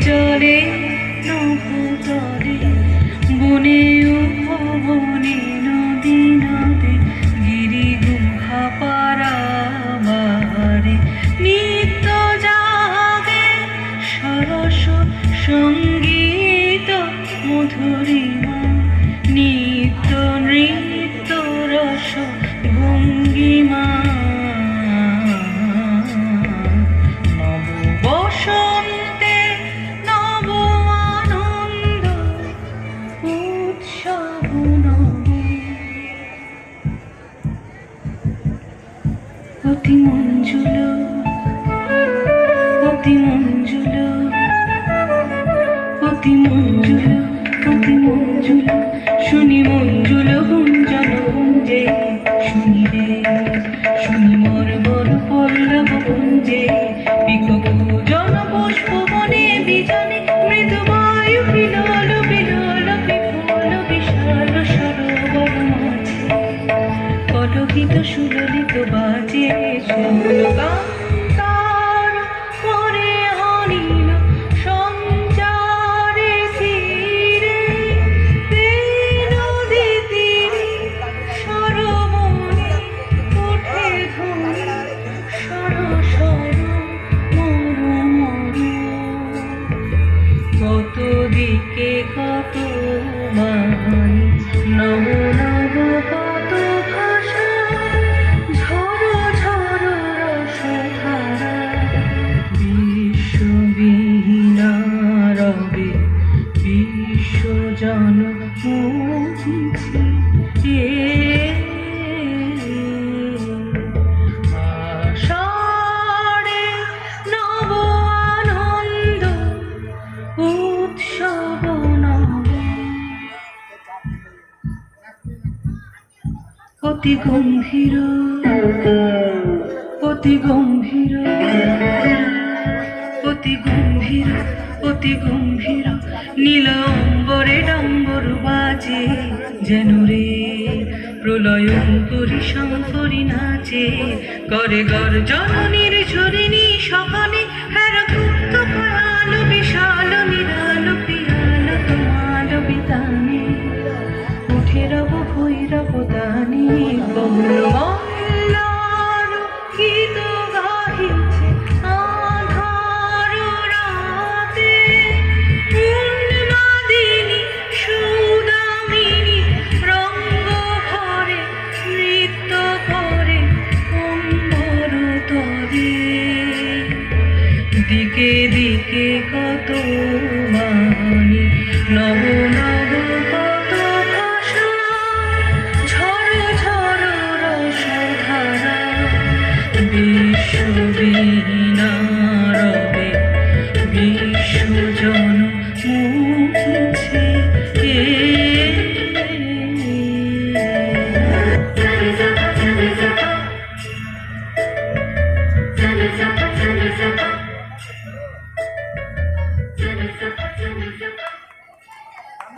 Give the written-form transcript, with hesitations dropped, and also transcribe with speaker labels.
Speaker 1: চলে নভোতলে বনে উপবনে নদী নদে গিরি গুহা পারাবারে নিত্য জাগে সরস সঙ্গীত মধুরিমা নিত্য নৃত্য রস ভঙ্গিমা নব বসন্তে নব আনন্দ উৎসব নব অতি মঞ্জুল অতি মঞ্জুল অতি মঞ্জুল অতি মঞ্জুল শুনি মঞ্জুল গুঞ্জন গুঞ্জে শুনি রে শুনি মোর মোর পল্লব গুঞ্জে পিককু জন পুষ্প বনে বিজনে মৃদু বায়ু বিলোল বিলোল বিপুল বিশাল সরোবর মাঝে কলকিত সুললিত বাজে সুরকান্তার করে অনিল সঞ্চারে ধীরে নদী তীরে সরবনে ওঠে ধ্বনি সর সর মর মর কত দিকে কত বাণী নব নব কত ভাষা ঝড় ঝড় রসধারা বিশ্ববিহীনা রবে বিশ্বজন মুছিছে আষাঢ়ে নব আনন্দ উৎসব নব অতি গম্ভীর অতি গম্ভীর অতি গম্ভীর অতি গম্ভীর নীল অম্বরে ডম্বর বাজে যেন রে প্রলয়ঙ্করী শঙ্করী নাচে করে গর্জন নির্ঝরিণী সহনে হেরগুপ্ত ভয়াল বিশাল নিরাল পিয়াল তোমাল বিতানে উঠে রব ভৈরব দানে গৌরবল্লার গীত গাহিছে আধার রাতে উন্মাদিনী সুদামিনী রঙ্গ ভরে নৃত্য করে অম্বর তরে দিকে দিকে কত